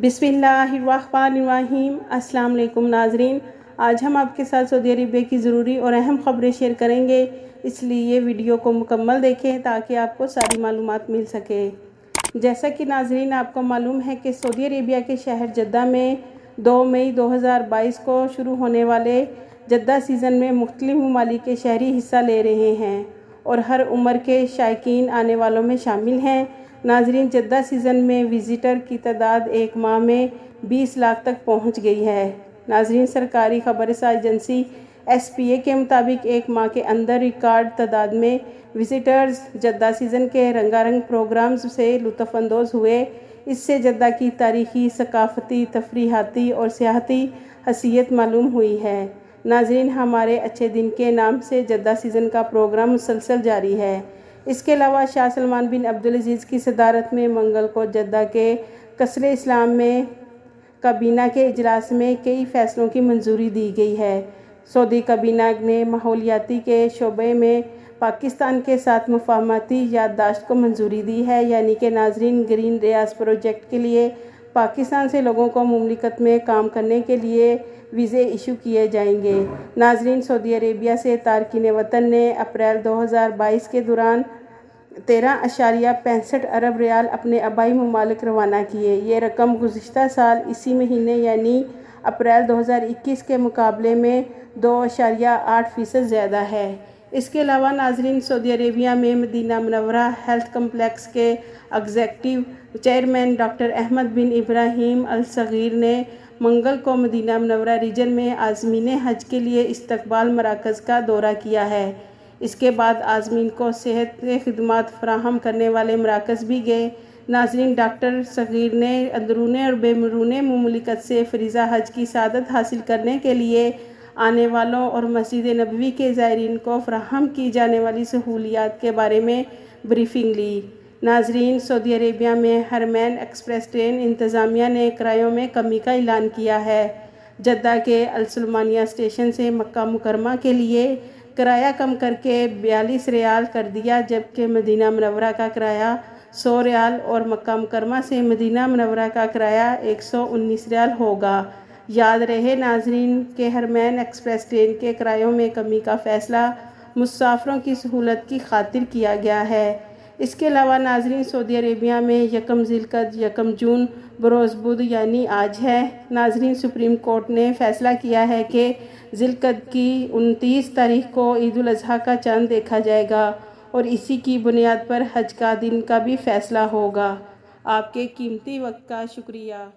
बिस्मिल्लाहिर्रहमानिर्रहीम। अस्सलाम वालेकुम नाजरीन, आज हम आपके साथ सऊदी अरबिया की ज़रूरी और अहम खबरें शेयर करेंगे, इसलिए वीडियो को मुकम्मल देखें ताकि आपको सारी मालूमात मिल सके। जैसा कि नाजरीन आपको मालूम है कि सऊदी अरबिया के शहर जद्दा में 2 मई 2022 को शुरू होने वाले जद्दा सीज़न में मुख्तलिफ ममालिक के शहरी हिस्सा ले रहे हैं और हर उम्र के शायकीन आने वालों में शामिल हैं। नाजरीन, जद्दा सीज़न में विज़िटर की तादाद एक माह में 20 लाख तक पहुंच गई है। नाजरीन, सरकारी खबरसां एजेंसी SPA के मुताबिक एक माह के अंदर रिकॉर्ड तादाद में विज़िटर्स जद्दा सीज़न के रंगारंग प्रोग्राम्स से लुत्फ़अंदोज़ हुए। इससे जद्दा की तारीख़ी, सकाफ़ती, तफरीहाती और सियाहती हैसियत मालूम हुई है। नाजरीन, हमारे अच्छे दिन के नाम से जद्दा सीज़न का प्रोग्राम मुसलसल जारी है। इसके अलावा शाह सलमान बिन अब्दुल अज़ीज़ की सदारत में मंगल को जद्दा के कसरे इस्लाम में काबीना के इजलास में कई फ़ैसलों की मंजूरी दी गई है। सऊदी काबीना ने माहौलियाती के शोबे में पाकिस्तान के साथ मुफाहमती याददाश्त को मंजूरी दी है, यानी कि नाजरीन ग्रीन रियाज प्रोजेक्ट के लिए पाकिस्तान से लोगों को मुमलिकत में काम करने के लिए वीज़े इशू किए जाएंगे। नाजरीन, सऊदी अरेबिया से तारकीन वतन ने अप्रैल 2022 के दौरान 13.65 अरब रियाल अपने आबाई ममालिक रवाना किए। ये रकम गुज़िश्ता साल इसी महीने यानी अप्रैल 2021 के मुकाबले में 2.8% ज़्यादा है। इसके अलावा नाजरीन, सऊदी अरेबिया में मदीना मुनव्वरा हेल्थ कम्प्लेक्स के एग्जीक्यूटिव चेयरमैन डॉक्टर अहमद बिन इब्राहीम अल सगीर ने मंगल को मदीना मुनव्वरा रीजन में आज़मीन हज के लिए इस्तकबाल मराकज़ का दौरा किया है। इसके बाद आज़मीन को सेहत के खिदमात फराहम करने वाले मराकज़ भी गए। नाजरीन, डॉक्टर सगीर ने अंदरूनी और बैरूनी मुमलिकत से फ़रीज़ा हज की सआदत हासिल करने के लिए आने वालों और मस्जिद नबवी के ज़ायरीन को फराहम की जाने वाली सहूलियात के बारे में ब्रीफिंग ली। नाजरीन, सऊदी अरेबिया में हरमैन एक्सप्रेस ट्रेन इंतज़ामिया ने किरायों में कमी का ऐलान किया है। जद्दा के अल सुलेमानिया स्टेशन से मक्का मुकरमा के लिए किराया कम करके 42 रियाल कर दिया, जबकि मदीना मुनव्वरा का किराया 100 रियाल और मक्का मुकरमा से मदीना मुनव्वरा का किराया 119 रियाल होगा। याद रहे नाजरीन के हरमैन एक्सप्रेस ट्रेन के किरायों में कमी का फ़ैसला मुसाफिरों की सहूलत की खातिर किया गया है। इसके अलावा नाजरीन, सऊदी अरेबिया में 1 ज़िलक़द 1 जून बरोज़ बुध यानी आज है। नाजरीन, सुप्रीम कोर्ट ने फ़ैसला किया है कि ज़िलक़द की 29 तारीख को ईद उल अज़हा का चांद देखा जाएगा और इसी की बुनियाद पर हज का दिन का भी फ़ैसला होगा। आपके कीमती वक्त का शुक्रिया।